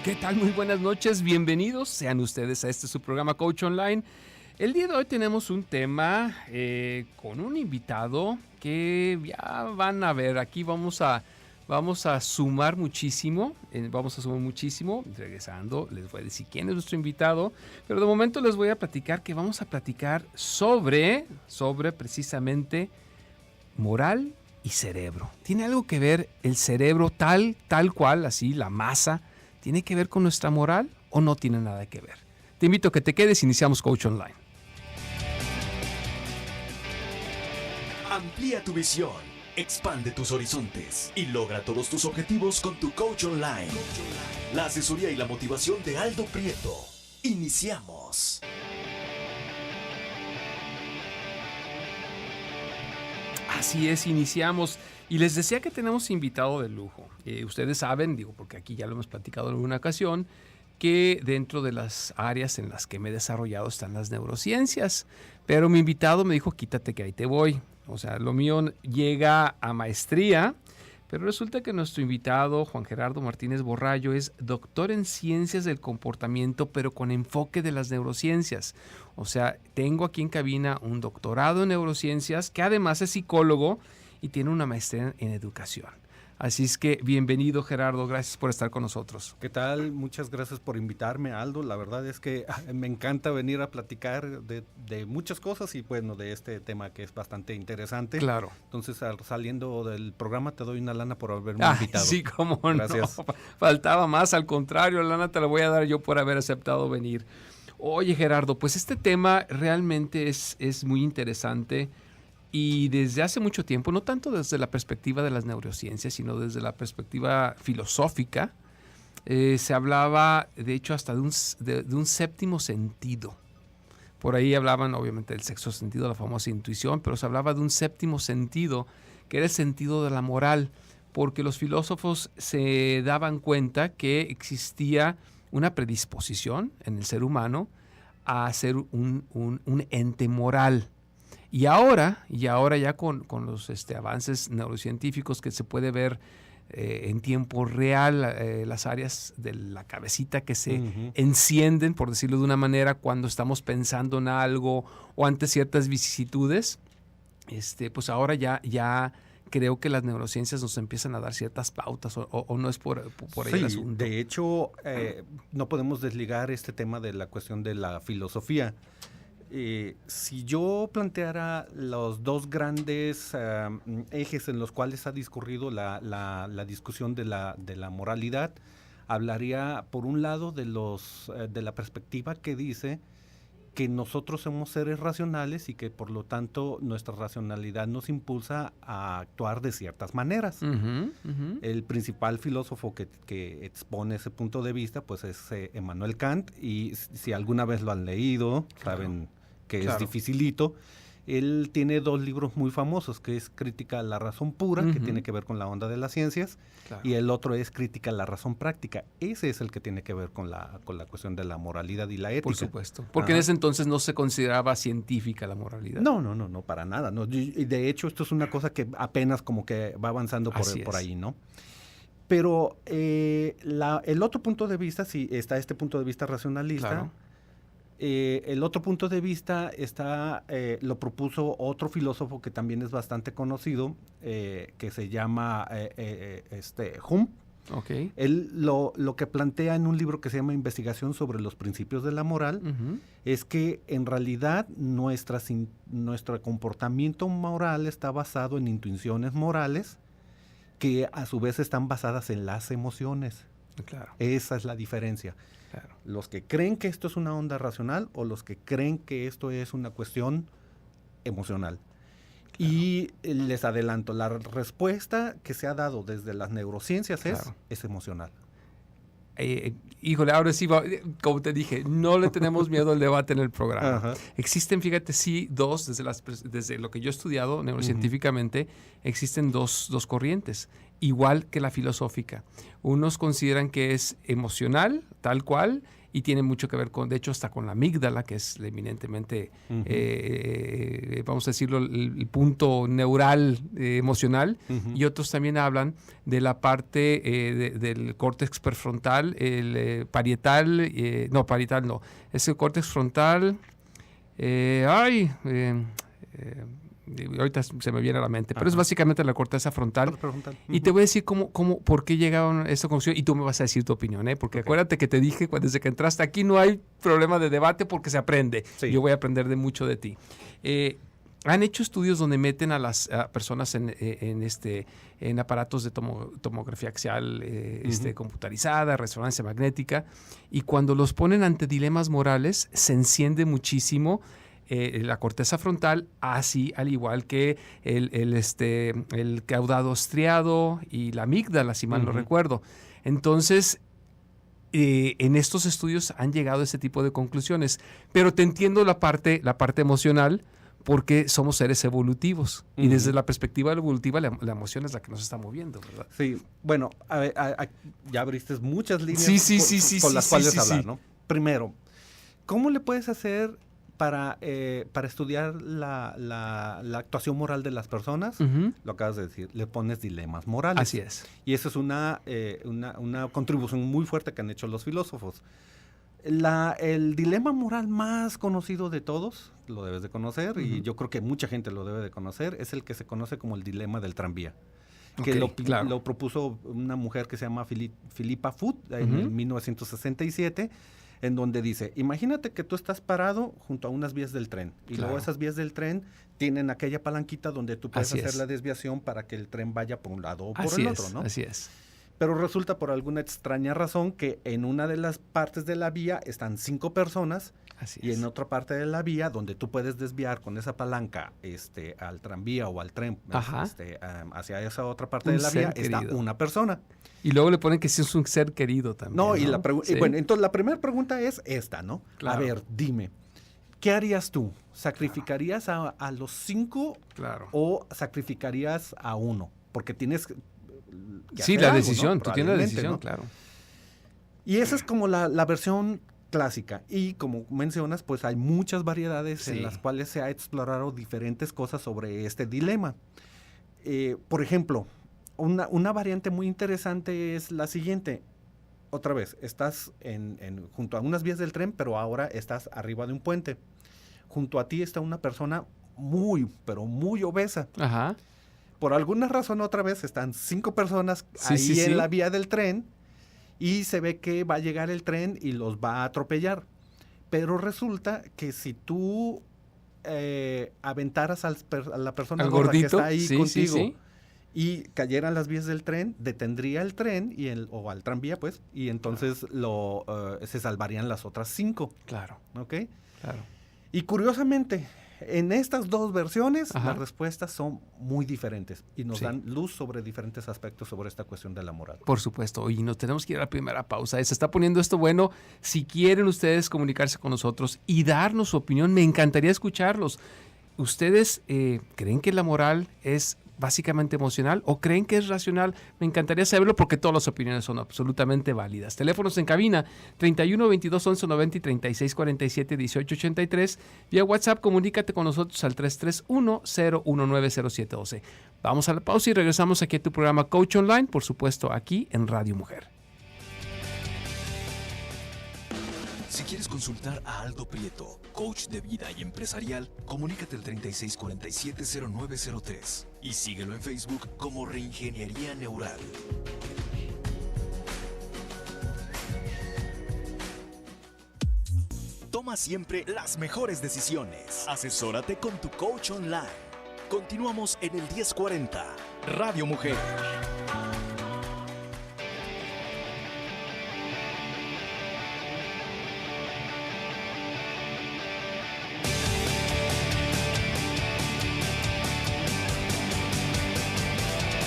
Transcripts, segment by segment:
¿Qué tal? Muy buenas noches, bienvenidos sean ustedes a este su programa Coach Online. El día de hoy tenemos un tema con un invitado que ya van a ver, aquí vamos a sumar muchísimo, regresando les voy a decir quién es nuestro invitado, pero de momento les voy a platicar que vamos a platicar sobre precisamente moral y cerebro. ¿Tiene algo que ver el cerebro tal cual, así, la masa? ¿Tiene que ver con nuestra moral o no tiene nada que ver? Te invito a que te quedes, iniciamos Coach Online. Amplía tu visión, expande tus horizontes y logra todos tus objetivos con tu Coach Online. La asesoría y la motivación de Aldo Prieto. Iniciamos. Así es, iniciamos. Y les decía que tenemos invitado de lujo. Ustedes saben, digo, porque aquí ya lo hemos platicado en alguna ocasión, que dentro de las áreas en las que me he desarrollado están las neurociencias. Pero mi invitado me dijo, quítate que ahí te voy. O sea, lo mío llega a maestría, pero resulta que nuestro invitado, Juan Gerardo Martínez Borrallo, es doctor en ciencias del comportamiento, pero con enfoque de las neurociencias. O sea, tengo aquí en cabina un doctorado en neurociencias, que además es psicólogo y tiene una maestría en educación. Así es que bienvenido, Gerardo, gracias por estar con nosotros. ¿Qué tal? Muchas gracias por invitarme, Aldo. La verdad es que me encanta venir a platicar de muchas cosas y bueno, de este tema que es bastante interesante. Claro. Entonces, saliendo del programa, te doy una lana por haberme invitado. Sí, cómo gracias. No. Faltaba más, al contrario, la lana te la voy a dar yo por haber aceptado venir. Oye, Gerardo, pues este tema realmente es muy interesante. Y desde hace mucho tiempo, no tanto desde la perspectiva de las neurociencias, sino desde la perspectiva filosófica, se hablaba, de hecho, hasta de un séptimo sentido. Por ahí hablaban, obviamente, del sexto sentido, la famosa intuición, pero se hablaba de un séptimo sentido, que era el sentido de la moral, porque los filósofos se daban cuenta que existía una predisposición en el ser humano a ser un ente moral. Y ahora ya con los avances neurocientíficos que se puede ver en tiempo real, las áreas de la cabecita que se encienden, por decirlo de una manera, cuando estamos pensando en algo o ante ciertas vicisitudes, pues ahora ya creo que las neurociencias nos empiezan a dar ciertas pautas o no es por ahí el asunto. De hecho, no podemos desligar este tema de la cuestión de la filosofía. Si yo planteara los dos grandes ejes en los cuales ha discurrido la discusión de la moralidad, hablaría por un lado de la perspectiva que dice que nosotros somos seres racionales y que por lo tanto nuestra racionalidad nos impulsa a actuar de ciertas maneras. El principal filósofo que expone ese punto de vista pues es Immanuel Kant, y si alguna vez lo han leído, saben que es dificilito. Él tiene dos libros muy famosos, que es Crítica a la razón pura, que tiene que ver con la onda de las ciencias, y el otro es Crítica a la razón práctica. Ese es el que tiene que ver con la cuestión de la moralidad y la ética. Por supuesto, porque en ese entonces no se consideraba científica la moralidad. No, para nada. No. Y de hecho, esto es una cosa que apenas como que va avanzando por ahí, ¿no? Pero el otro punto de vista, sí, está este punto de vista racionalista. Claro. El otro punto de vista lo propuso otro filósofo que también es bastante conocido, que se llama Hume. Okay. Él lo que plantea en un libro que se llama Investigación sobre los principios de la moral es que en realidad nuestro comportamiento moral está basado en intuiciones morales que a su vez están basadas en las emociones. Claro. Esa es la diferencia. Claro. Los que creen que esto es una onda racional o los que creen que esto es una cuestión emocional. Claro. Y les adelanto, la respuesta que se ha dado desde las neurociencias es emocional. Híjole, ahora sí, como te dije, no le tenemos miedo al debate en el programa. Ajá. Existen, fíjate, sí, desde lo que yo he estudiado neurocientíficamente, existen dos corrientes, igual que la filosófica. Unos consideran que es emocional, tal cual, y tiene mucho que ver con, de hecho, hasta con la amígdala, que es eminentemente, vamos a decirlo, el punto neural emocional, y otros también hablan de la parte del córtex prefrontal, el parietal, parietal no, es el córtex frontal, ahorita se me viene a la mente, pero es básicamente la corteza frontal. Y te voy a decir por qué llegaron a esta conclusión, y tú me vas a decir tu opinión, porque acuérdate que te dije desde que entraste aquí no hay problema de debate porque se aprende. Sí. Yo voy a aprender mucho de ti. Han hecho estudios donde meten a las personas en aparatos de tomografía axial computarizada, resonancia magnética, y cuando los ponen ante dilemas morales se enciende muchísimo la corteza frontal, así al igual que el caudado striado y la amígdala, si mal no recuerdo. Entonces, en estos estudios han llegado a ese tipo de conclusiones. Pero te entiendo la parte emocional, porque somos seres evolutivos. Y desde la perspectiva evolutiva, la emoción es la que nos está moviendo, ¿verdad? Sí, bueno, ya abriste muchas líneas con las cuales hablar, ¿no? Primero, ¿cómo le puedes hacer para estudiar la actuación moral de las personas? Lo acabas de decir, le pones dilemas morales. Así es. Y eso es una contribución muy fuerte que han hecho los filósofos. El dilema moral más conocido de todos, lo debes de conocer, y yo creo que mucha gente lo debe de conocer, es el que se conoce como el dilema del tranvía. Que lo propuso una mujer que se llama Philippa Foot en 1967, en donde dice, imagínate que tú estás parado junto a unas vías del tren, y luego esas vías del tren tienen aquella palanquita donde tú puedes hacer la desviación para que el tren vaya por un lado o por el otro, ¿no? Así es. Pero resulta por alguna extraña razón que en una de las partes de la vía están 5 personas, y en otra parte de la vía donde tú puedes desviar con esa palanca al tranvía o al tren hacia esa otra parte de la vía está una persona. Y luego le ponen que sí es un ser querido también. No, y bueno, entonces la primera pregunta es esta, ¿no? Claro. A ver, dime, ¿qué harías tú? ¿Sacrificarías a los 5 o sacrificarías a uno? Porque tienes que hacer la algo, decisión, ¿no? tú tienes la decisión, ¿no? claro. Y esa es como la versión clásica. Y como mencionas, pues hay muchas variedades en las cuales se ha explorado diferentes cosas sobre este dilema. Por ejemplo, una variante muy interesante es la siguiente. Otra vez, estás junto a unas vías del tren, pero ahora estás arriba de un puente. Junto a ti está una persona muy, pero muy obesa. Ajá. Por alguna razón, otra vez, están 5 personas en la vía del tren, y se ve que va a llegar el tren y los va a atropellar. Pero resulta que si tú aventaras a la persona gorda que está ahí contigo y cayeran las vías del tren, detendría el tren o al tranvía, pues, y entonces se salvarían las otras 5. Claro. ¿Ok? Claro. Y curiosamente, en estas dos versiones, las respuestas son muy diferentes y nos dan luz sobre diferentes aspectos sobre esta cuestión de la moral. Por supuesto, y nos tenemos que ir a la primera pausa. Se está poniendo esto bueno. Si quieren ustedes comunicarse con nosotros y darnos su opinión, me encantaría escucharlos. ¿Ustedes creen que la moral es básicamente emocional o creen que es racional? Me encantaría saberlo porque todas las opiniones son absolutamente válidas. Teléfonos en cabina 31 22 11 90 y 36 47 18 83. Vía WhatsApp comunícate con nosotros al 331 019 0712. Vamos a la pausa y regresamos aquí a tu programa Coach Online, por supuesto aquí en Radio Mujer. Si quieres consultar a Aldo Prieto, coach de vida y empresarial, comunícate al 3647-0903 y síguelo en Facebook como Reingeniería Neural. Toma siempre las mejores decisiones. Asesórate con tu coach online. Continuamos en el 1040, Radio Mujer.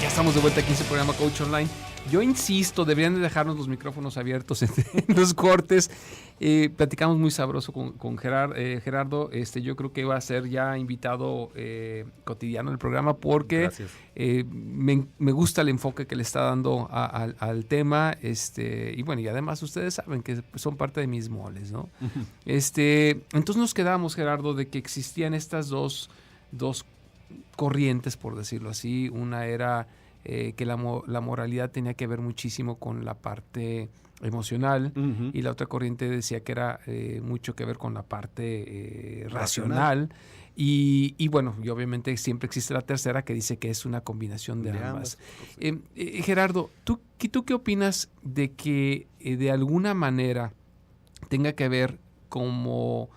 Estamos de vuelta aquí en su programa Coach Online Yo insisto, deberían de dejarnos los micrófonos abiertos en los cortes. Platicamos muy sabroso con Gerardo. Yo creo que va a ser ya invitado cotidiano en el programa porque me gusta el enfoque que le está dando al tema. Y bueno, y además ustedes saben que son parte de mis moles, ¿no? Uh-huh. Entonces nos quedamos, Gerardo, de que existían estas dos corrientes, por decirlo así. Una era que la moralidad tenía que ver muchísimo con la parte emocional, uh-huh, y la otra corriente decía que era mucho que ver con la parte racional. Y bueno, y obviamente siempre existe la tercera que dice que es una combinación de ambas. Gerardo, ¿tú qué opinas de que de alguna manera tenga que ver como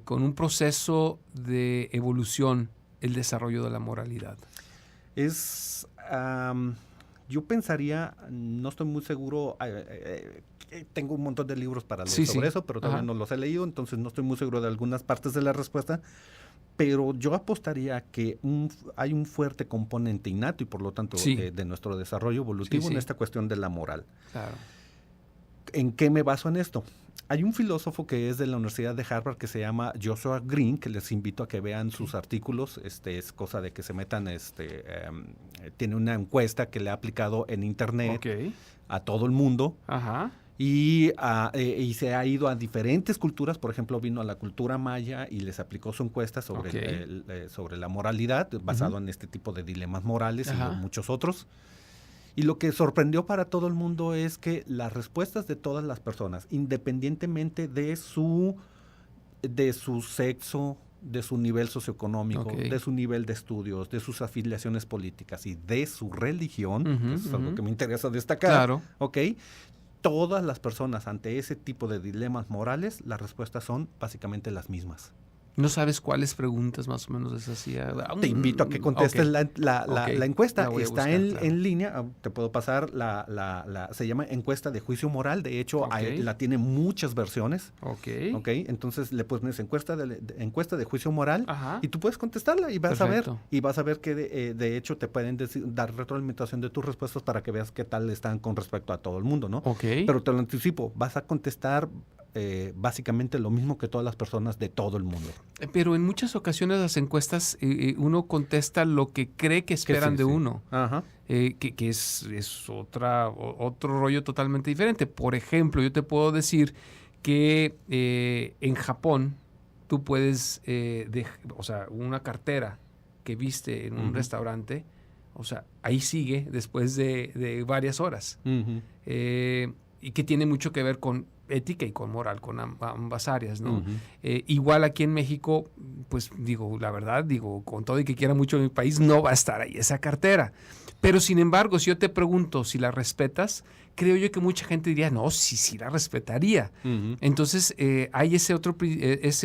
con un proceso de evolución el desarrollo de la moralidad? Yo pensaría, no estoy muy seguro, tengo un montón de libros para leer sobre eso, pero todavía no los he leído, entonces no estoy muy seguro de algunas partes de la respuesta, pero yo apostaría que hay un fuerte componente innato y por lo tanto de nuestro desarrollo evolutivo en esta cuestión de la moral. Claro. ¿En qué me baso en esto? Hay un filósofo que es de la Universidad de Harvard que se llama Joshua Green, que les invito a que vean sus artículos. Es cosa de que se metan, tiene una encuesta que le ha aplicado en internet a todo el mundo. Ajá. Y se ha ido a diferentes culturas. Por ejemplo, vino a la cultura maya y les aplicó su encuesta sobre la moralidad, basado en este tipo de dilemas morales y muchos otros. Y lo que sorprendió para todo el mundo es que las respuestas de todas las personas, independientemente de su sexo, de su nivel socioeconómico, de su nivel de estudios, de sus afiliaciones políticas y de su religión, que es algo que me interesa destacar, todas las personas ante ese tipo de dilemas morales, las respuestas son básicamente las mismas. ¿No sabes cuáles preguntas más o menos les hacía? Te invito a que contestes la encuesta. Está en línea. Te puedo pasar se llama encuesta de juicio moral. De hecho, la tiene muchas versiones. Entonces le pones encuesta de juicio moral y tú puedes contestarla y vas a ver que de hecho te pueden dar retroalimentación de tus respuestas para que veas qué tal están con respecto a todo el mundo, ¿no? Pero te lo anticipo, vas a contestar básicamente lo mismo que todas las personas de todo el mundo. Pero en muchas ocasiones las encuestas uno contesta lo que cree que esperan de uno, que es otro rollo totalmente diferente. Por ejemplo, yo te puedo decir que en Japón tú puedes, una cartera que viste en un restaurante, ahí sigue después de varias horas. Y que tiene mucho que ver con ética y con moral, con ambas áreas, ¿no? Igual aquí en México, pues la verdad, con todo y que quiera mucho mi país, no va a estar ahí esa cartera. Pero sin embargo, si yo te pregunto si la respetas, creo yo que mucha gente diría, no, sí la respetaría. Entonces, hay ese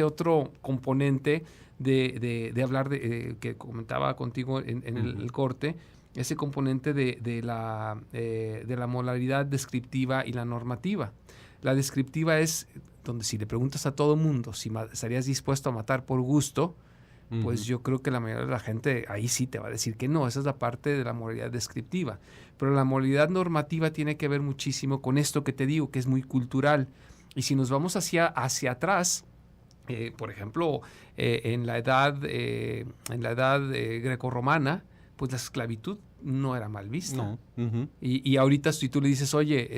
otro componente de hablar que comentaba contigo en el corte, ese componente de la moralidad descriptiva y la normativa. La descriptiva es donde si le preguntas a todo mundo si estarías dispuesto a matar por gusto, pues yo creo que la mayoría de la gente ahí sí te va a decir que no. Esa es la parte de la moralidad descriptiva. Pero la moralidad normativa tiene que ver muchísimo con esto que te digo, que es muy cultural. Y si nos vamos hacia atrás, por ejemplo, en la edad grecorromana, pues la esclavitud no era mal vista. No. Y ahorita si tú le dices, oye,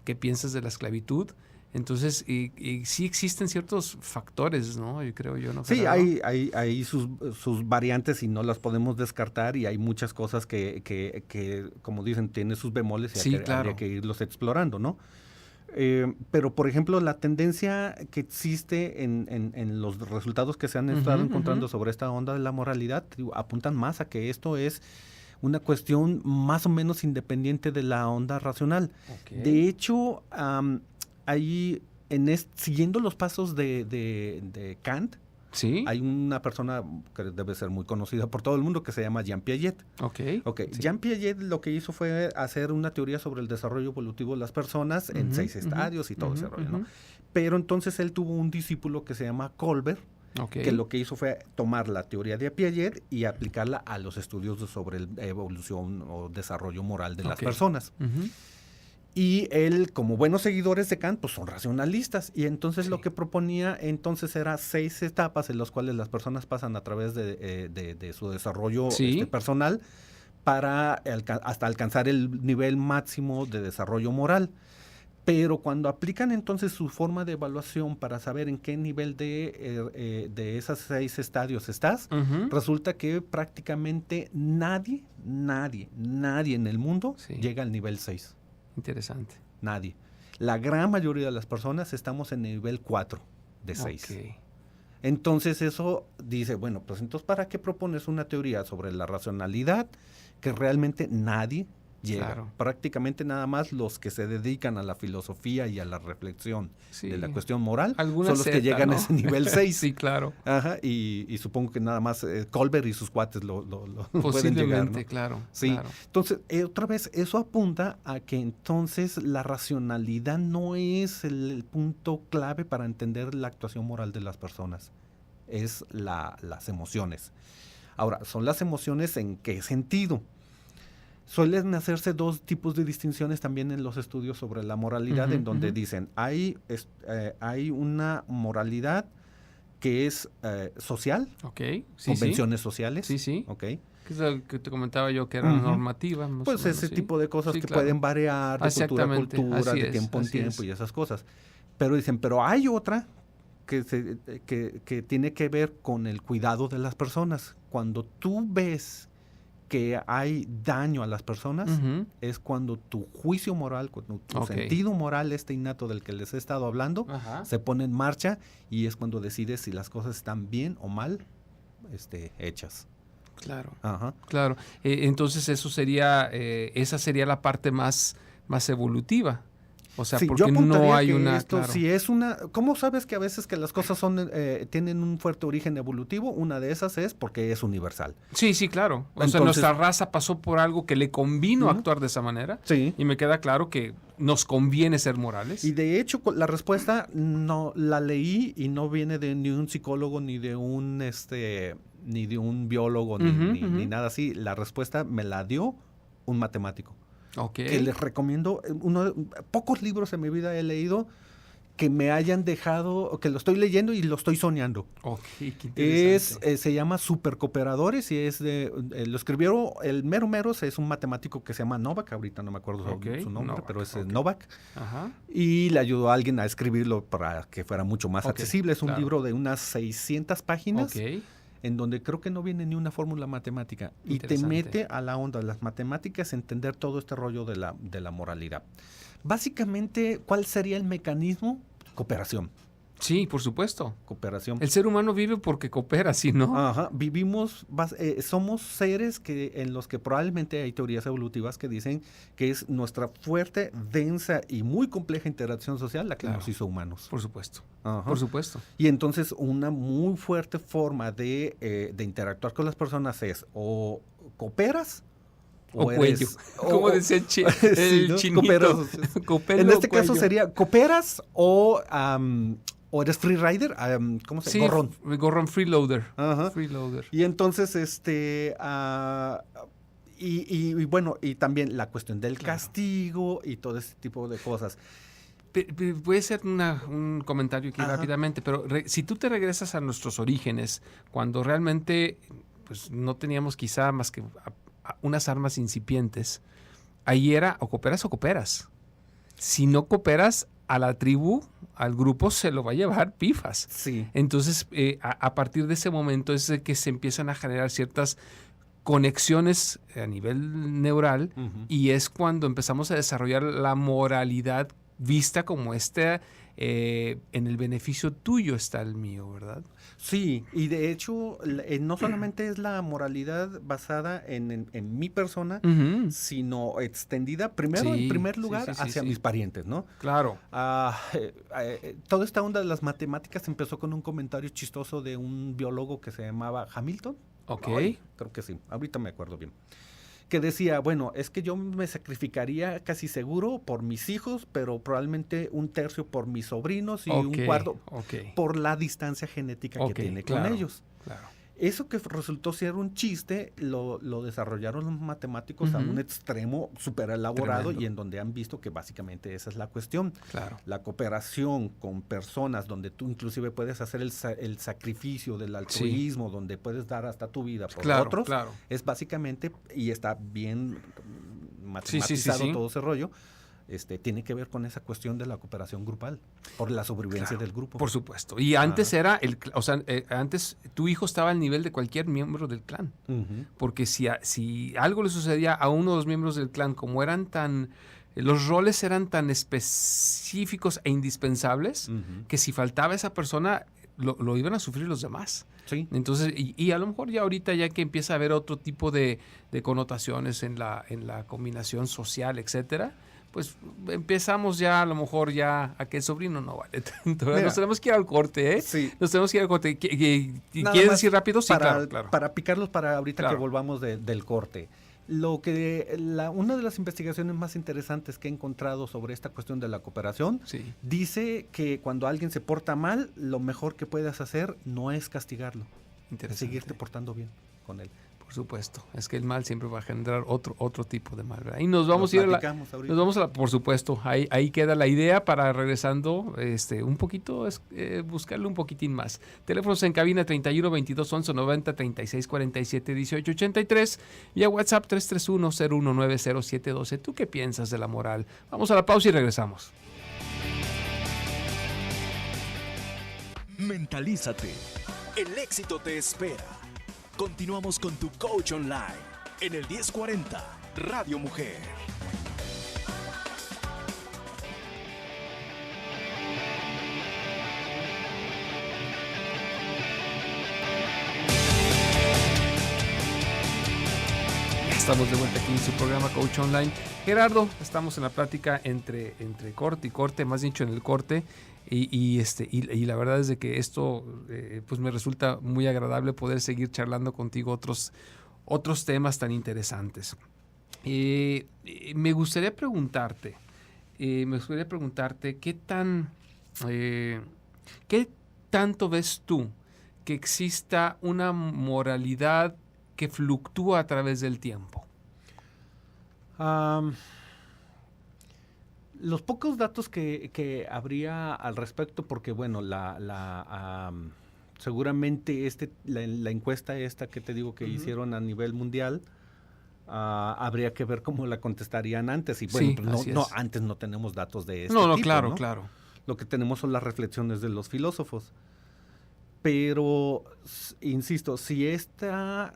¿qué piensas de la esclavitud? Entonces, sí existen ciertos factores, ¿no? Yo creo ¿no? Sí, hay sus variantes y no las podemos descartar y hay muchas cosas que como dicen, tiene sus bemoles y habría que irlos explorando, ¿no? Pero, por ejemplo, la tendencia que existe en los resultados que se han estado encontrando sobre esta onda de la moralidad apuntan más a que esto es una cuestión más o menos independiente de la onda racional. De hecho, siguiendo los pasos de Kant, hay una persona que debe ser muy conocida por todo el mundo que se llama Jean Piaget. Jean Piaget lo que hizo fue hacer una teoría sobre el desarrollo evolutivo de las personas en 6 estadios y todo ese rollo, ¿no? Pero entonces él tuvo un discípulo que se llama Kolber, Ok. que lo que hizo fue tomar la teoría de Piaget y aplicarla a los estudios sobre evolución o desarrollo moral de las personas. Ujú. Y él, como buenos seguidores de Kant, pues son racionalistas. Y entonces Sí. lo que proponía entonces era 6 etapas en las cuales las personas pasan a través de su desarrollo Sí. personal para hasta alcanzar el nivel máximo de desarrollo moral. Pero cuando aplican entonces su forma de evaluación para saber en qué nivel de esos 6 estadios estás, Ujú. resulta que prácticamente nadie en el mundo Sí. llega al nivel 6. Interesante. Nadie. La gran mayoría de las personas estamos en el nivel 4 de 6. Ok. Entonces eso dice, bueno, pues entonces ¿para qué propones una teoría sobre la racionalidad que realmente nadie llega? Claro. Prácticamente nada más los que se dedican a la filosofía y a la reflexión Sí. de la cuestión moral Alguna son los que secta, llegan ¿no? a ese nivel 6. Sí, claro. Ajá, y supongo que nada más Colbert y sus cuates lo pueden llegar, Posiblemente, ¿no? claro. Sí, Claro. entonces, otra vez, eso apunta a que entonces la racionalidad no es el punto clave para entender la actuación moral de las personas, es las emociones. Ahora, ¿son las emociones en qué sentido? Suelen hacerse 2 tipos de distinciones también en los estudios sobre la moralidad, Ujú, en donde ujú. dicen, hay una moralidad que es social, Ok. Sí, convenciones sociales, Sí, sí. ¿ok? Que es lo que te comentaba yo, que era Ujú. normativa. Más Pues o menos, ese sí. tipo de cosas Sí, que claro. pueden variar de cultura a Exactamente, cultura, así de es, tiempo en así tiempo es. y esas cosas. Pero dicen, pero hay otra que tiene que ver con el cuidado de las personas. Cuando tú ves que hay daño a las personas, Ujú. es cuando tu juicio moral, cuando tu Ok. sentido moral, este innato del que les he estado hablando, Ajá. se pone en marcha y es cuando decides si las cosas están bien o mal hechas. Claro. Ajá. Claro. Entonces eso sería, esa sería la parte más evolutiva. O sea, Sí, yo porque no apuntaría hay que una, esto, claro. si es una, ¿cómo sabes que a veces que las cosas tienen un fuerte origen evolutivo? Una de esas es porque es universal. Sí, sí, claro. O sea, Entonces, nuestra raza pasó por algo que le convino Ujú. actuar de esa manera. Sí. Y me queda claro que nos conviene ser morales. Y de hecho, la respuesta no la leí y no viene de ni un psicólogo ni de un biólogo Ujú, ni ujú. nada así. La respuesta me la dio un matemático. Ok. Que les recomiendo, pocos libros en mi vida he leído que me hayan dejado, que lo estoy leyendo y lo estoy soñando. Ok, qué interesante. Se llama Supercooperadores y lo escribieron, el mero es un matemático que se llama Novak, ahorita no me acuerdo Ok, su nombre, Novak, pero es ok. Novak. Ajá. Y le ayudó a alguien a escribirlo para que fuera mucho más Ok, accesible. Es un claro. libro de unas 600 páginas. Ok. En donde creo que no viene ni una fórmula matemática. Y te Interesante. mete a la onda de las matemáticas, entender todo este rollo de la moralidad. Básicamente, ¿cuál sería el mecanismo? Cooperación. Sí, por supuesto. Cooperación. El ser humano vive porque coopera, si no. Ajá, somos seres en los que probablemente hay teorías evolutivas que dicen que es nuestra fuerte, densa y muy compleja interacción social la que Claro. nos hizo humanos. Por supuesto. Ajá. Por supuesto. Y entonces una muy fuerte forma de interactuar con las personas es o cooperas O eres- cuello. Como decía el sí, el ¿no? chinito. Cooperas. Copelo En este o cuello. caso sería cooperas o eres free rider, ¿cómo se Sí, llama? Gorrón. Gorrón freeloader. Ajá. Freeloader. Y entonces, y bueno, y también la cuestión del Claro. castigo y todo ese tipo de cosas. Puede ser un comentario aquí Ajá. rápidamente, pero si tú te regresas a nuestros orígenes, cuando realmente pues, no teníamos quizá más que unas armas incipientes, ahí era o cooperas. Si no cooperas, a la tribu, al grupo, se lo va a llevar pifas. Sí. Entonces, a partir de ese momento es de que se empiezan a generar ciertas conexiones a nivel neural Ujú. y es cuando empezamos a desarrollar la moralidad vista como en el beneficio tuyo está el mío, ¿verdad? Sí, y de hecho, no solamente es la moralidad basada en mi persona, Ujú. sino extendida primero, Sí, en primer sí, lugar, sí, sí, hacia sí. mis parientes, ¿no? Claro. Toda esta onda de las matemáticas empezó con un comentario chistoso de un biólogo que se llamaba Hamilton. Ok. Ay, creo que sí, ahorita me acuerdo bien. que decía, bueno, es que yo me sacrificaría casi seguro por mis hijos, pero probablemente un tercio por mis sobrinos y un cuarto por la distancia genética que tiene con ellos. Claro. Eso que resultó ser un chiste, lo desarrollaron los matemáticos a un extremo súper elaborado. Tremendo. Y en donde han visto que básicamente esa es la cuestión. Claro. La cooperación con personas donde tú inclusive puedes hacer el sacrificio del altruismo, donde puedes dar hasta tu vida por otros, es básicamente, y está bien matematizado todo ese rollo, tiene que ver con esa cuestión de la cooperación grupal, por la sobrevivencia del grupo. Por supuesto. Y antes era, antes tu hijo estaba al nivel de cualquier miembro del clan. Porque si algo le sucedía a uno de los miembros del clan, como los roles eran tan específicos e indispensables, que si faltaba esa persona, lo iban a sufrir los demás. Sí. Entonces, y a lo mejor ya ahorita, ya que empieza a haber otro tipo de connotaciones en la combinación social, etcétera, pues empezamos ya a lo mejor ya a que el sobrino no vale tanto. Mira, nos tenemos que ir al corte, ¿eh? Sí. Nos tenemos que ir al corte. ¿Quieres decir rápido? Sí, claro. Para picarlos para ahorita que volvamos del corte. Una de las investigaciones más interesantes que he encontrado sobre esta cuestión de la cooperación dice que cuando alguien se porta mal, lo mejor que puedes hacer no es castigarlo, es seguirte portando bien con él. Por supuesto, es que el mal siempre va a generar otro tipo de mal, ¿verdad? Y nos vamos a ir por supuesto, ahí queda la idea para regresando un poquito, buscarle un poquitín más. Teléfonos en cabina 31 22 11 90 36 47 18 83 y a WhatsApp 331 019 07 12. ¿Tú qué piensas de la moral? Vamos a la pausa y regresamos. Mentalízate. El éxito te espera. Continuamos con tu Coach Online en el 1040 Radio Mujer. Estamos de vuelta aquí en su programa Coach Online. Gerardo, estamos en la plática entre corte y corte, más dicho en el corte. Y la verdad es de que esto pues me resulta muy agradable poder seguir charlando contigo otros temas tan interesantes. Me gustaría preguntarte qué tanto ves tú que exista una moralidad que fluctúa a través del tiempo. Los pocos datos que habría al respecto, porque bueno, seguramente la encuesta esta que te digo que hicieron a nivel mundial, habría que ver cómo la contestarían antes. Y bueno, sí, antes no tenemos datos de este tipo, claro. Lo que tenemos son las reflexiones de los filósofos. Pero, insisto, si esta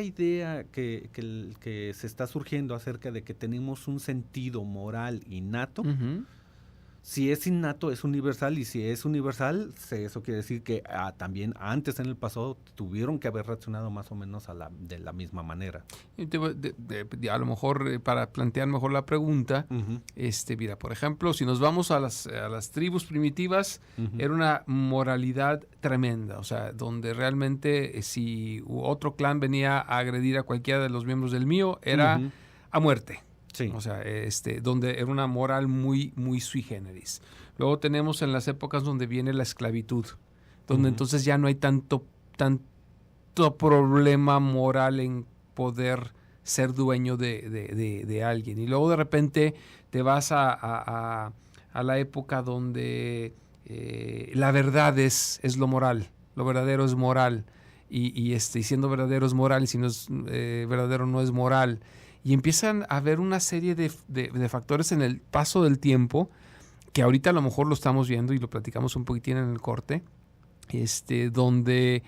idea que se está surgiendo acerca de que tenemos un sentido moral innato, si es innato es universal, y si es universal, eso quiere decir que también antes en el pasado tuvieron que haber reaccionado más o menos de la misma manera. A lo mejor, para plantear mejor la pregunta, mira, por ejemplo, si nos vamos a las tribus primitivas, era una moralidad tremenda, o sea, donde realmente si otro clan venía a agredir a cualquiera de los miembros del mío, era a muerte. Sí. O sea, donde era una moral muy, muy sui generis. Luego tenemos en las épocas donde viene la esclavitud, donde entonces ya no hay tanto problema moral en poder ser dueño de alguien. Y luego de repente te vas a la época donde la verdad es lo moral, lo verdadero es moral, y siendo verdadero es moral, y si no es verdadero no es moral. Y empiezan a haber una serie de factores en el paso del tiempo, que ahorita a lo mejor lo estamos viendo y lo platicamos un poquitín en el corte, donde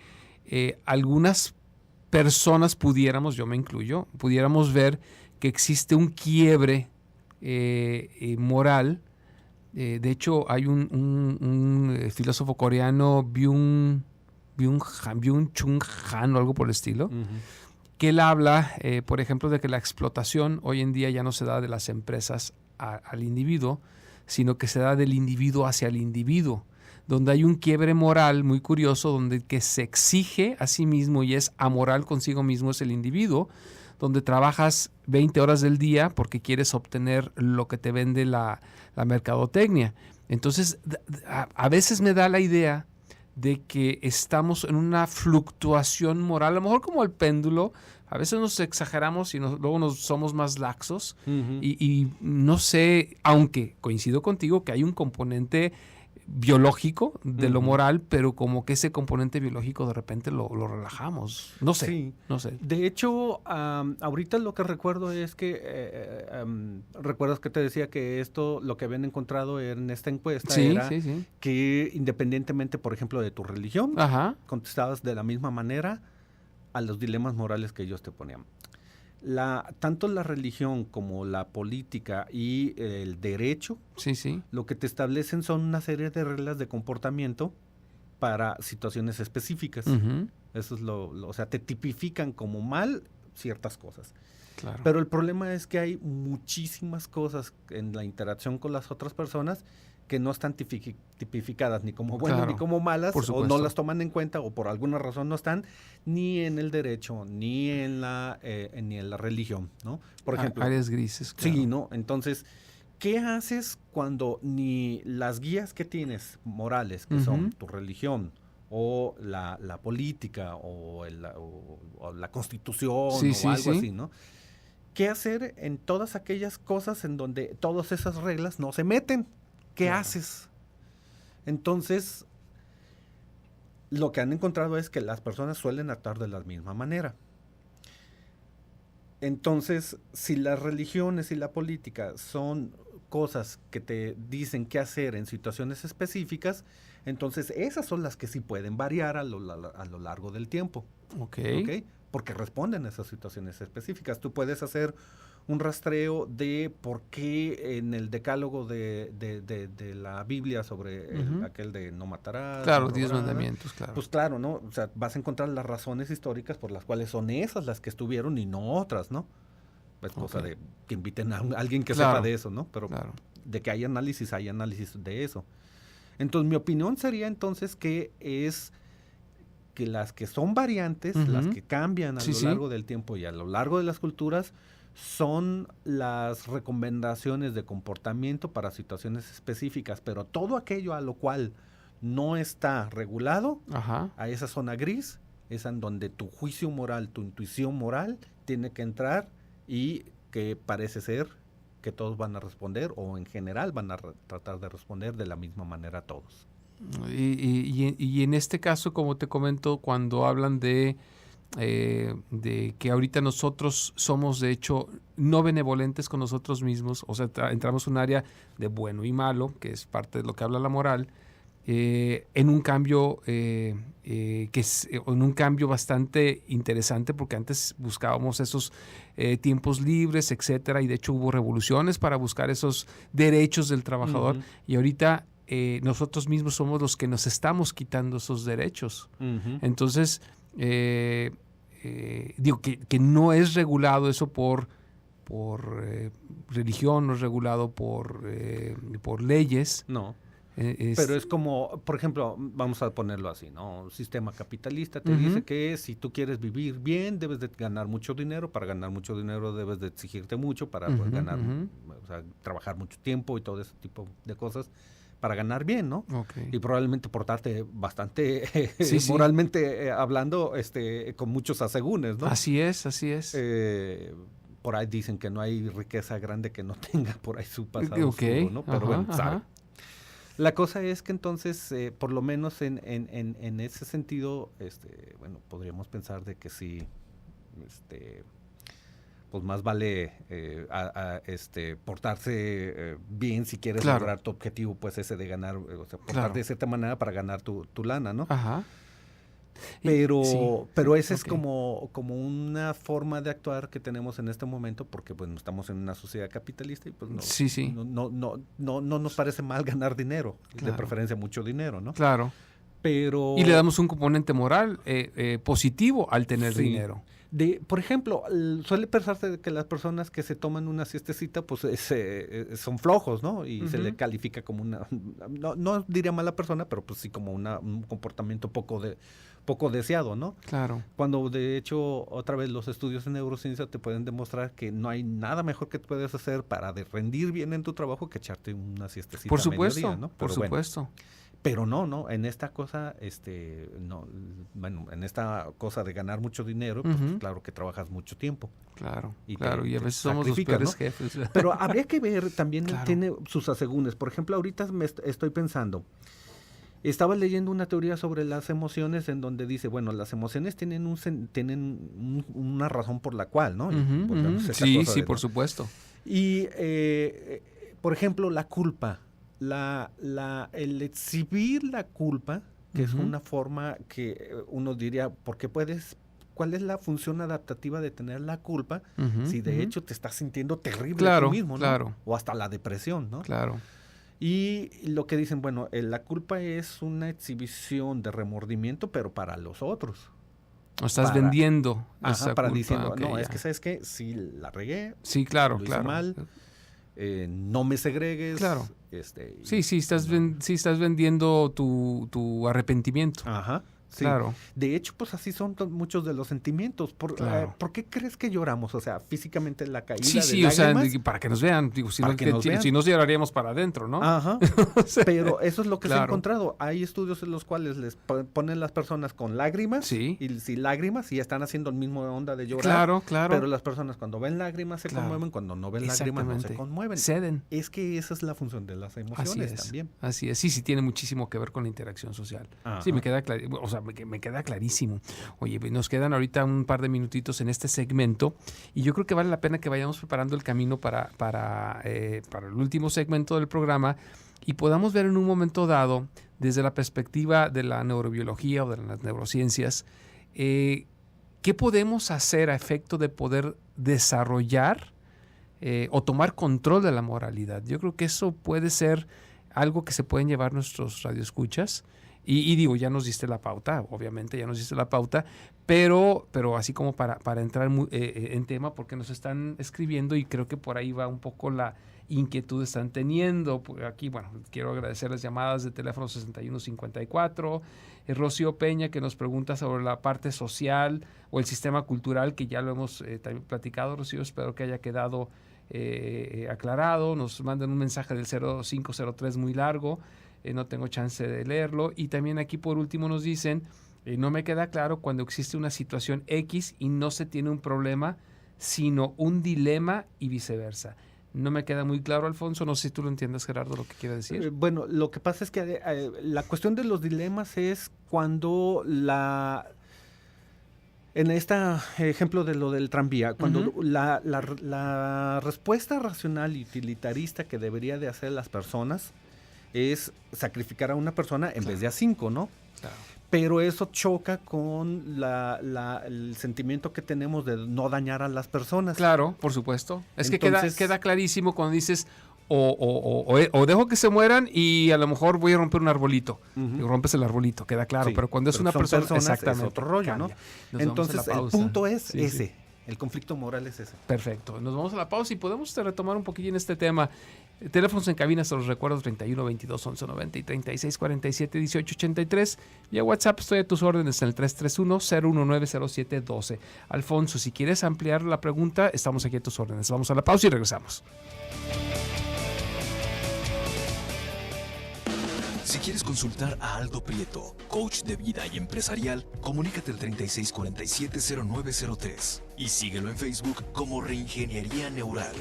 algunas personas yo me incluyo, pudiéramos ver que existe un quiebre moral. De hecho, hay un filósofo coreano, Byung-Chul Han o algo por el estilo, que él habla, por ejemplo, de que la explotación hoy en día ya no se da de las empresas al individuo, sino que se da del individuo hacia el individuo, donde hay un quiebre moral muy curioso, donde el que se exige a sí mismo y es amoral consigo mismo es el individuo, donde trabajas 20 horas del día porque quieres obtener lo que te vende la mercadotecnia. Entonces, a veces me da la idea de que estamos en una fluctuación moral, a lo mejor como el péndulo. A veces nos exageramos y luego nos somos más laxos. Y no sé, aunque coincido contigo que hay un componente biológico de lo moral, pero como que ese componente biológico de repente lo relajamos. No sé, Sí. no sé. De hecho, ahorita lo que recuerdo es que, ¿recuerdas que te decía que esto, lo que habían encontrado en esta encuesta Sí, era sí. que independientemente, por ejemplo, de tu religión, Ajá. contestabas de la misma manera a los dilemas morales que ellos te ponían. Tanto la religión como la política y el derecho, Sí. lo que te establecen son una serie de reglas de comportamiento para situaciones específicas. Ujú. Eso es o sea, te tipifican como mal ciertas cosas. Claro. Pero el problema es que hay muchísimas cosas en la interacción con las otras personas que no están tipificadas ni como buenas Claro, ni como malas, por o supuesto. no las toman en cuenta, o por alguna razón no están ni en el derecho, ni en la religión, ¿no? Por ejemplo. Áreas grises, claro. Sí, ¿no? Entonces, ¿qué haces cuando ni las guías que tienes morales, que son tu religión, o la política, o la constitución, Sí, o sí, algo sí. así, ¿no? ¿Qué hacer en todas aquellas cosas en donde todas esas reglas no se meten? ¿Qué Claro. haces? Entonces, lo que han encontrado es que las personas suelen actuar de la misma manera. Entonces, si las religiones y la política son cosas que te dicen qué hacer en situaciones específicas, entonces esas son las que sí pueden variar a lo largo del tiempo. Ok. ¿Ok? Porque responden a esas situaciones específicas. Tú puedes hacer un rastreo de por qué en el decálogo de la Biblia sobre aquel de no matarás. Claro, no 10 robarás, mandamientos, claro. pues claro, ¿no? O sea, vas a encontrar las razones históricas por las cuales son esas las que estuvieron y no otras, ¿no? Es cosa de que inviten a alguien que sepa de eso, ¿no? Pero de que hay análisis de eso. Entonces, mi opinión sería entonces que es que las que son variantes, las que cambian a lo largo del tiempo y a lo largo de las culturas, son las recomendaciones de comportamiento para situaciones específicas, pero todo aquello a lo cual no está regulado, a esa zona gris, es en donde tu juicio moral, tu intuición moral tiene que entrar, y que parece ser que todos van a responder, o en general van a tratar de responder de la misma manera todos. Y en este caso, como te comento, cuando hablan de que ahorita nosotros somos de hecho no benevolentes con nosotros mismos, o sea, entramos en un área de bueno y malo, que es parte de lo que habla la moral, en un cambio en un cambio bastante interesante, porque antes buscábamos esos tiempos libres, etcétera, y de hecho hubo revoluciones para buscar esos derechos del trabajador, y ahorita nosotros mismos somos los que nos estamos quitando esos derechos. Entonces, digo que no es regulado eso por religión, no es regulado por leyes. No. Pero es como, por ejemplo, vamos a ponerlo así, ¿no? Un sistema capitalista te dice que si tú quieres vivir bien, debes de ganar mucho dinero. Para ganar mucho dinero debes de exigirte mucho para poder ganar, o sea, trabajar mucho tiempo y todo ese tipo de cosas para ganar bien, ¿no? Y probablemente portarte bastante moralmente hablando, con muchos asegúnes, ¿no? Así es. Por ahí dicen que no hay riqueza grande que no tenga por ahí su pasado oscuro, ¿no? Pero bueno, sabe. La cosa es que entonces, por lo menos en ese sentido, bueno, podríamos pensar de que sí, pues más vale portarse bien si quieres lograr tu objetivo, pues ese de ganar, o sea, portarte de cierta manera para ganar tu lana, ¿no? Pero esa es como una forma de actuar que tenemos en este momento, porque bueno, estamos en una sociedad capitalista y pues no nos parece mal ganar dinero, de preferencia mucho dinero, ¿no? Claro. Pero... Y le damos un componente moral positivo al tener dinero. Por ejemplo, suele pensarse que las personas que se toman una siestecita, pues son flojos, ¿no? Y se le califica como no diría mala persona, pero pues sí como un comportamiento poco deseado, ¿no? Claro. Cuando de hecho, otra vez, los estudios en neurociencia te pueden demostrar que no hay nada mejor que puedes hacer para rendir bien en tu trabajo que echarte una siestecita Por a supuesto, mediodía, ¿no? por supuesto. Pero no, en esta cosa, no, bueno, en esta cosa de ganar mucho dinero, pues claro que trabajas mucho tiempo. Claro, Y y a veces somos los peores, ¿no?, jefes. Pero habría que ver, también Claro. tiene sus asegúnes. Por ejemplo, ahorita estoy pensando, estaba leyendo una teoría sobre las emociones en donde dice, bueno, las emociones tienen una razón por la cual, ¿no? Y volvemos a esa Sí, cosa sí, de, por ¿no? supuesto. Y, por ejemplo, la culpa. El exhibir la culpa, que es una forma que uno diría, ¿cuál es la función adaptativa de tener la culpa si de hecho te estás sintiendo terrible Claro, tú mismo, ¿no? claro. O hasta la depresión, ¿no? Claro. Y lo que dicen, bueno, la culpa es una exhibición de remordimiento, pero para los otros. O estás vendiendo esa para culpa. diciendo, Ok, no, ya. es que ¿sabes qué? Si la regué, Sí, claro, lo hice claro. mal, no me segregues. Claro. Sí, estás vendiendo tu arrepentimiento. Ajá. Sí. Claro. De hecho, pues así son muchos de los sentimientos. Claro. ¿Por qué crees que lloramos? O sea, físicamente la caída Sí, de o sea, lágrimas. para que nos vean. Digo, si Para no, que nos vean. si nos lloraríamos para adentro, ¿no? Ajá. Pero eso es lo que se ha Claro. encontrado. Hay estudios en los cuales les ponen las personas con lágrimas. Sí. Y sin lágrimas, y están haciendo el mismo onda de llorar. Claro, claro. Pero las personas cuando ven lágrimas se Claro. conmueven, cuando no ven lágrimas no se Exactamente. conmueven. Ceden. Es que esa es la función de las emociones también. Así es. Sí, tiene muchísimo que ver con la interacción social. Ajá. Sí, me queda clarísimo. Oye, nos quedan ahorita un par de minutitos en este segmento y yo creo que vale la pena que vayamos preparando el camino para el último segmento del programa y podamos ver en un momento dado, desde la perspectiva de la neurobiología o de las neurociencias, qué podemos hacer a efecto de poder desarrollar o tomar control de la moralidad. Yo creo que eso puede ser algo que se pueden llevar nuestros radioescuchas. Y digo, ya nos diste la pauta, obviamente ya nos diste la pauta, pero así como para entrar en tema, porque nos están escribiendo y creo que por ahí va un poco la inquietud que están teniendo. Aquí, bueno, quiero agradecer las llamadas de teléfono 6154, Rocío Peña que nos pregunta sobre la parte social o el sistema cultural, que ya lo hemos también platicado, Rocío, espero que haya quedado aclarado. Nos mandan un mensaje del 0503 muy largo. No tengo chance de leerlo. Y también aquí por último nos dicen, no me queda claro cuando existe una situación X y no se tiene un problema, sino un dilema y viceversa. No me queda muy claro, Alfonso. No sé si tú lo entiendes, Gerardo, lo que quiere decir. Bueno, lo que pasa es que la cuestión de los dilemas es cuando en este ejemplo de lo del tranvía, cuando la respuesta racional y utilitarista que debería de hacer las personas es sacrificar a una persona en vez de a 5, ¿no? Claro. Pero eso choca con el sentimiento que tenemos de no dañar a las personas. Claro, por supuesto. Es Entonces, que queda clarísimo cuando dices o dejo que se mueran y a lo mejor voy a romper un arbolito. Y rompes el arbolito, queda claro. Sí, pero cuando es pero una son persona, personas, exactamente, es otro rollo, cambia. ¿no? Nos Entonces, vamos a la el pausa. punto es Sí, ese. sí. El conflicto moral es ese. Perfecto. Nos vamos a la pausa y podemos retomar un poquillo en este tema. Teléfonos en cabina, se los recuerdo, 31 22 11 90 y 36 47 18 83. Y a WhatsApp estoy a tus órdenes en el 331 019 07 12. Alfonso, si quieres ampliar la pregunta, estamos aquí a tus órdenes. Vamos a la pausa y regresamos. Si quieres consultar a Aldo Prieto, coach de vida y empresarial, comunícate al 3647-0903 y síguelo en Facebook como Reingeniería Neural.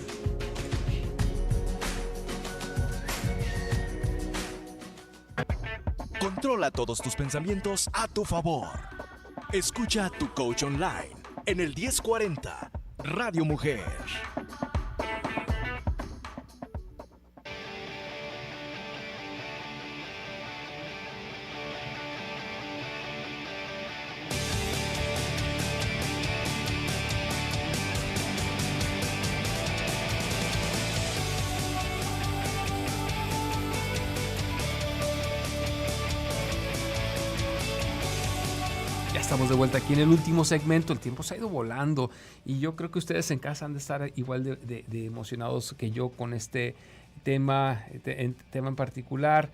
Controla todos tus pensamientos a tu favor. Escucha a tu coach online en el 1040 Radio Mujer. estamos de vuelta aquí en el último segmento. El tiempo se ha ido volando y yo creo que ustedes en casa han de estar igual de emocionados que yo con este tema en particular.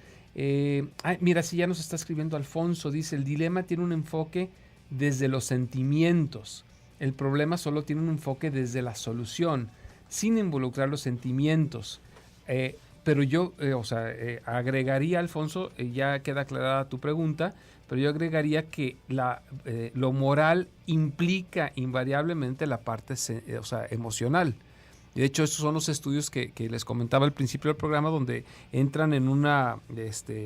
Mira, si ya nos está escribiendo Alfonso, dice, el dilema tiene un enfoque desde los sentimientos. El problema solo tiene un enfoque desde la solución, sin involucrar los sentimientos. Pero yo, agregaría, Alfonso, ya queda aclarada tu pregunta, pero yo agregaría que lo moral implica invariablemente la parte emocional. De hecho, estos son los estudios que les comentaba al principio del programa, donde entran en una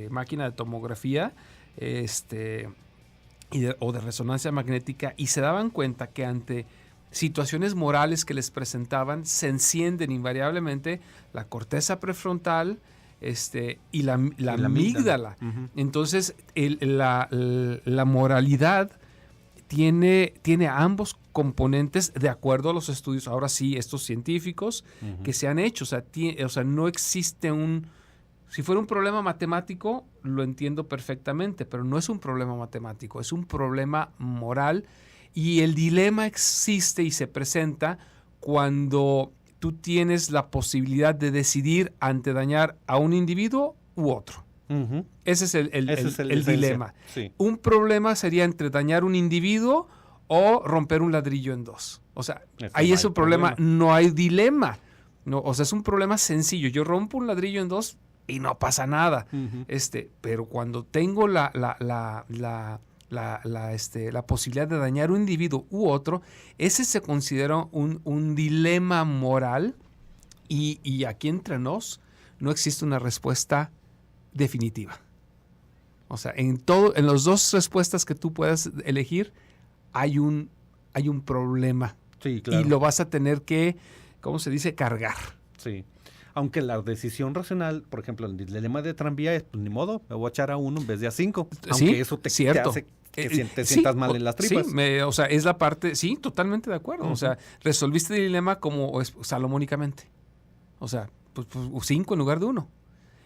máquina de tomografía o de resonancia magnética y se daban cuenta que ante situaciones morales que les presentaban, se encienden invariablemente la corteza prefrontal y la amígdala. Uh-huh. Entonces, la moralidad tiene ambos componentes de acuerdo a los estudios, ahora sí, estos científicos uh-huh. que se han hecho. O sea, no existe si fuera un problema matemático, lo entiendo perfectamente, pero no es un problema matemático, es un problema moral. Y el dilema existe y se presenta cuando tú tienes la posibilidad de decidir ante dañar a un individuo u otro. Uh-huh. Ese es el dilema. Sí. Un problema sería entre dañar un individuo o romper un ladrillo en dos. O sea, ahí es un problema, no hay dilema. No, o sea, es un problema sencillo. Yo rompo un ladrillo en dos y no pasa nada. Uh-huh. Pero cuando tengo la posibilidad de dañar un individuo u otro, ese se considera un dilema moral y aquí entre nos no existe una respuesta definitiva. O sea, en las dos respuestas que tú puedas elegir hay un problema. Sí, claro. Y lo vas a tener que, ¿cómo se dice? Cargar. Sí. Aunque la decisión racional, por ejemplo, el dilema de tranvía es, pues ni modo, me voy a echar a 1 en vez de a 5. Aunque sí, eso te hace que te sientas sí, mal en las tripas. Sí, es la parte, sí, totalmente de acuerdo. Uh-huh. O sea, resolviste el dilema como salomónicamente. O sea, pues 5 en lugar de 1.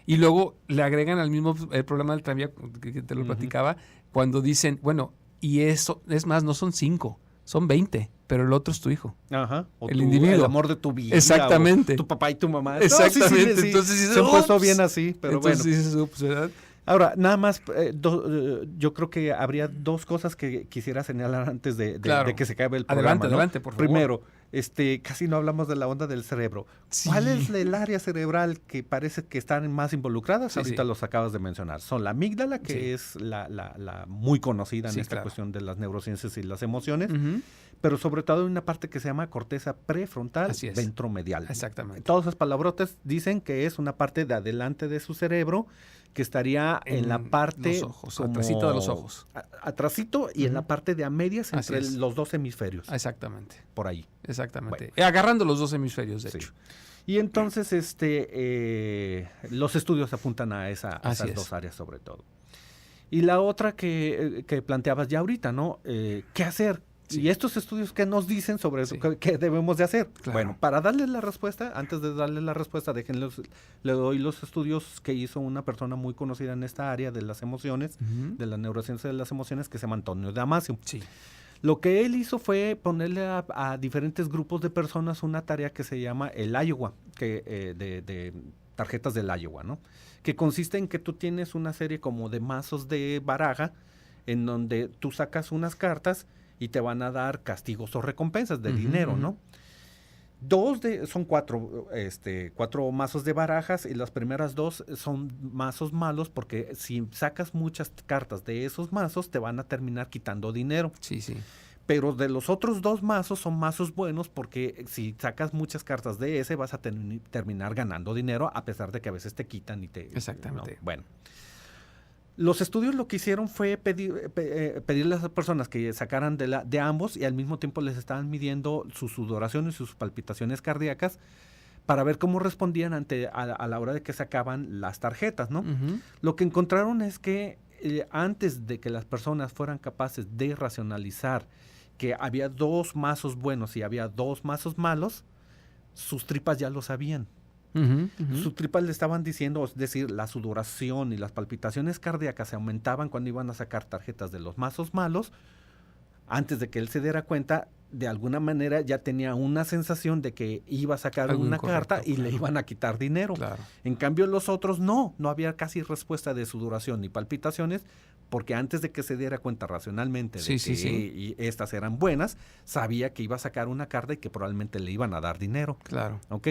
Y luego le agregan al mismo el problema del tranvía que te lo uh-huh. platicaba, cuando dicen, bueno, y eso, es más, no son 5, son 20, pero el otro es tu hijo. Ajá. O el individuo. El amor de tu vida. Exactamente. Tu papá y tu mamá. Exactamente. No, sí. Entonces, se han puesto bien así, pero entonces, bueno. Dices, ups, ¿verdad? Ahora, nada más, yo creo que habría 2 cosas que quisiera señalar antes de que se acabe el programa. Adelante, por favor. Primero, casi no hablamos de la onda del cerebro. Sí. ¿Cuál es el área cerebral que parece que están más involucradas? Sí, ahorita los acabas de mencionar. Son la amígdala, que es la muy conocida en esta cuestión de las neurociencias y las emociones, uh-huh. pero sobre todo hay una parte que se llama corteza prefrontal ventromedial. Exactamente. Todas esas palabrotas dicen que es una parte de adelante de su cerebro que estaría en la parte... Los ojos, atrasito de los ojos. Atrasito y uh-huh. en la parte de a medias entre los 2 hemisferios. Exactamente. Por ahí. Exactamente. Bueno. Agarrando los 2 hemisferios, de hecho. Y entonces los estudios apuntan a esas 2 áreas sobre todo. Y la otra que planteabas ya ahorita, ¿no? ¿Qué hacer? Sí. Y estos estudios, ¿qué nos dicen sobre eso? ¿Qué debemos de hacer? Claro. Bueno, para darles la respuesta, antes de darles la respuesta, le doy los estudios que hizo una persona muy conocida en esta área de las emociones, uh-huh. de la neurociencia de las emociones, que se llama Antonio Damasio. Sí. Lo que él hizo fue ponerle a diferentes grupos de personas una tarea que se llama el Iowa, de tarjetas del Iowa, ¿no? Que consiste en que tú tienes una serie como de mazos de baraja, en donde tú sacas unas cartas y te van a dar castigos o recompensas de uh-huh, dinero, ¿no? Son 4 mazos de barajas y las primeras 2 son mazos malos porque si sacas muchas cartas de esos mazos te van a terminar quitando dinero. Sí, sí. Pero de los otros 2 mazos son mazos buenos porque si sacas muchas cartas de ese vas a terminar ganando dinero a pesar de que a veces te quitan y te... Exactamente. ¿no? Bueno. Los estudios lo que hicieron fue pedirle a las personas que sacaran de ambos y al mismo tiempo les estaban midiendo su sudoración y sus palpitaciones cardíacas para ver cómo respondían a la hora de que sacaban las tarjetas, ¿no? Uh-huh. Lo que encontraron es que antes de que las personas fueran capaces de racionalizar que había 2 mazos buenos y había 2 mazos malos, sus tripas ya lo sabían. Uh-huh, uh-huh. Sus tripas le estaban diciendo, es decir, la sudoración y las palpitaciones cardíacas se aumentaban cuando iban a sacar tarjetas de los mazos malos antes de que él se diera cuenta, de alguna manera ya tenía una sensación de que iba a sacar Algo una incorrecto, carta y claro. le iban a quitar dinero. Claro. En cambio, los otros no había casi respuesta de sudoración ni palpitaciones, porque antes de que se diera cuenta racionalmente de Sí, sí, que sí. y estas eran buenas, sabía que iba a sacar una carta y que probablemente le iban a dar dinero. Claro. ¿Ok?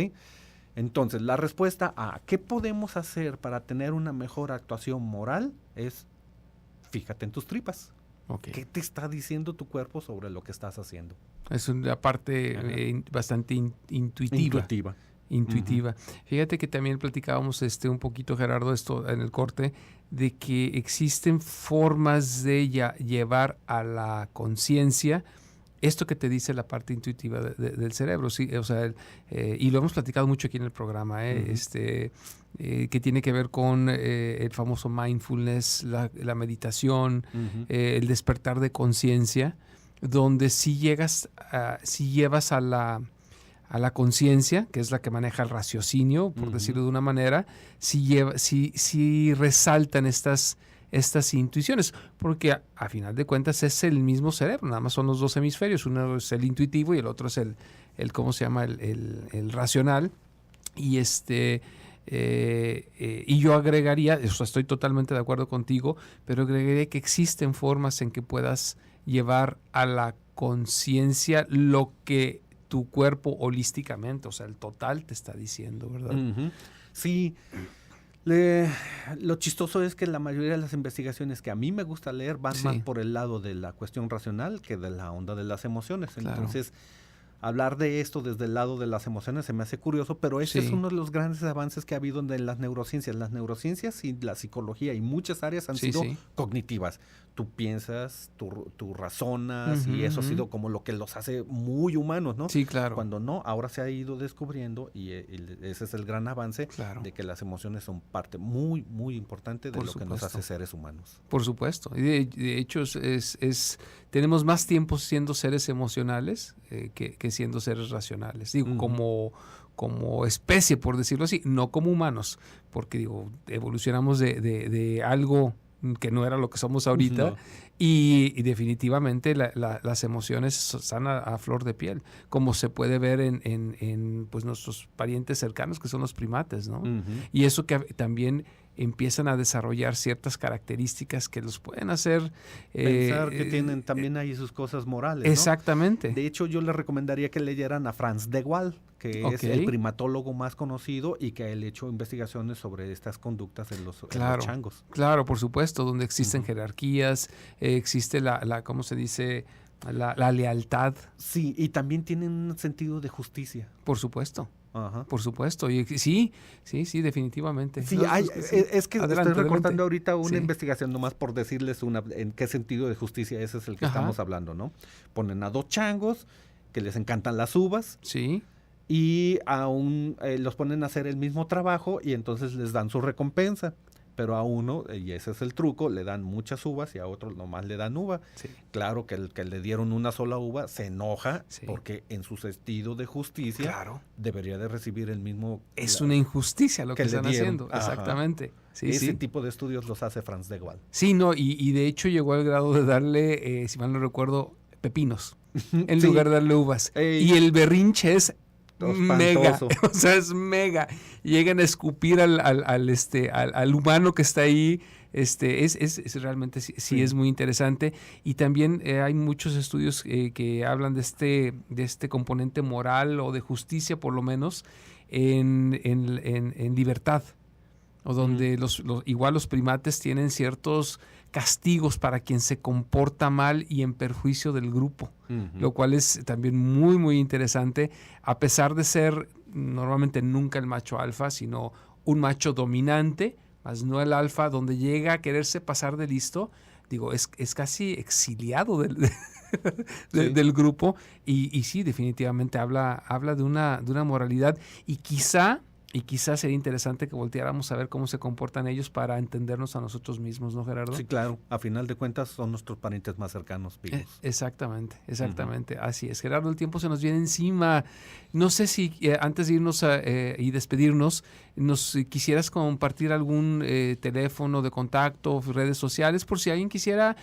Entonces, la respuesta a ¿qué podemos hacer para tener una mejor actuación moral? Es fíjate en tus tripas. Ok. ¿Qué te está diciendo tu cuerpo sobre lo que estás haciendo? Es una parte Ajá. bastante intuitiva. Intuitiva. Fíjate que también platicábamos un poquito, Gerardo, esto en el corte, de que existen formas de llevar a la conciencia esto que te dice la parte intuitiva del cerebro, sí, o sea, y lo hemos platicado mucho aquí en el programa, que tiene que ver con el famoso mindfulness, la meditación, el despertar de conciencia, donde sí llevas a la conciencia, que es la que maneja el raciocinio, por decirlo de una manera, sí resaltan estas intuiciones, porque a final de cuentas es el mismo cerebro, nada más son los dos hemisferios, uno es el intuitivo y el otro es el ¿cómo se llama? El racional. Y y yo agregaría, o sea, estoy totalmente de acuerdo contigo, pero agregaría que existen formas en que puedas llevar a la conciencia lo que tu cuerpo holísticamente, o sea, el total te está diciendo, ¿verdad? Sí. Lo chistoso es que la mayoría de las investigaciones que a mí me gusta leer van más por el lado de la cuestión racional que de la onda de las emociones. Claro. Entonces, hablar de esto desde el lado de las emociones se me hace curioso, pero este es uno de los grandes avances que ha habido en las neurociencias. Las neurociencias y la psicología y muchas áreas han sido cognitivas. Tú piensas, tú razonas, y eso ha sido como lo que los hace muy humanos, ¿no? Sí, claro. Cuando no, ahora se ha ido descubriendo y ese es el gran avance, de que las emociones son parte muy, muy importante de lo que nos hace seres humanos. Por supuesto. Y de hecho, tenemos más tiempo siendo seres emocionales que siendo seres racionales. Digo, como especie, por decirlo así, no como humanos, porque digo, evolucionamos de algo que no era lo que somos ahorita, y definitivamente las emociones están a flor de piel, como se puede ver en pues nuestros parientes cercanos, que son los primates, ¿no? Y eso que también empiezan a desarrollar ciertas características que los pueden hacer pensar que tienen también ahí sus cosas morales, ¿no? Exactamente. De hecho, yo les recomendaría que leyeran a Franz de Waal, que es el primatólogo más conocido y que ha hecho investigaciones sobre estas conductas en los changos. Claro, por supuesto, donde existen jerarquías, existe ¿cómo se dice? La lealtad. Sí, y también tienen un sentido de justicia. Por supuesto. Ajá. Por supuesto. Y sí, definitivamente. Sí, es que estoy recortando ahorita una investigación nomás por decirles en qué sentido de justicia ese es el que estamos hablando, ¿no? Ponen a dos changos que les encantan las uvas. Sí. Y aún los ponen a hacer el mismo trabajo y entonces les dan su recompensa. Pero a uno, y ese es el truco, le dan muchas uvas y a otro nomás le dan uva. Sí. Claro que el que le dieron una sola uva se enoja porque en su sentido de justicia debería de recibir el mismo... Es una injusticia lo que están haciendo. Ajá. Exactamente. Sí, ese tipo de estudios los hace Franz de Waal. Sí, no, y de hecho llegó al grado de darle, si mal no recuerdo, pepinos en lugar de darle uvas. Y el berrinche es... mega, o sea, es mega. Llegan a escupir al humano que está ahí. Es realmente sí es muy interesante. Y también hay muchos estudios que hablan de este componente moral o de justicia, por lo menos, en libertad. O donde igual los primates tienen ciertos castigos para quien se comporta mal y en perjuicio del grupo, lo cual es también muy, muy interesante, a pesar de ser normalmente nunca el macho alfa, sino un macho dominante, más no el alfa, donde llega a quererse pasar de listo. Digo, es casi exiliado del grupo, y sí, definitivamente habla de una moralidad, y quizá sería interesante que volteáramos a ver cómo se comportan ellos para entendernos a nosotros mismos, ¿no, Gerardo? Sí, claro. A final de cuentas son nuestros parientes más cercanos, vivos. Exactamente. Así es. Gerardo, el tiempo se nos viene encima. No sé si antes de irnos y despedirnos, nos quisieras compartir algún teléfono de contacto, redes sociales, por si alguien quisiera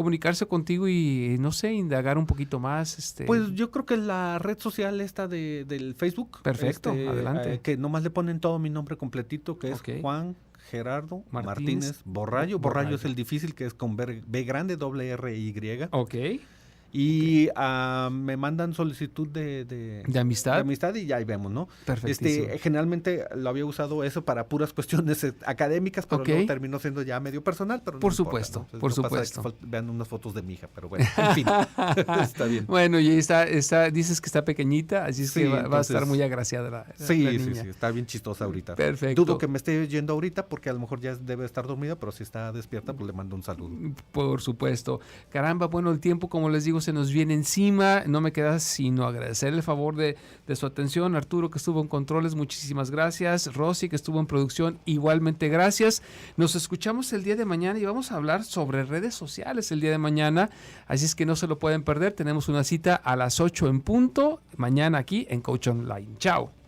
comunicarse contigo y, no sé, indagar un poquito más. Pues yo creo que la red social esta del Facebook. Perfecto, adelante. Que nomás le ponen todo mi nombre completito, que es Juan Gerardo Martínez Borrallo. Borrallo es el difícil, que es con B grande, doble R-Y. Ok. Y me mandan solicitud de amistad. De amistad y ya ahí vemos, ¿no? Perfectísimo. Generalmente lo había usado eso para puras cuestiones académicas, pero luego terminó siendo ya medio personal. Pero por no supuesto, importa, ¿no? por No supuesto. pasa que vean unas fotos de mi hija, pero bueno, en fin, está bien. Bueno, y dices que está pequeñita, así es que va a estar muy agraciada la niña. Sí, está bien chistosa ahorita. Perfecto. Dudo que me esté yendo ahorita porque a lo mejor ya debe estar dormida, pero si está despierta, pues le mando un saludo. Por supuesto. Caramba, bueno, el tiempo, como les digo, se nos viene encima. No me queda sino agradecer el favor de su atención. Arturo, que estuvo en controles, muchísimas gracias. Rosy, que estuvo en producción, igualmente gracias. Nos escuchamos el día de mañana y vamos a hablar sobre redes sociales el día de mañana. Así es que no se lo pueden perder. Tenemos una cita a las 8 en punto, mañana aquí en Coach Online. Chao.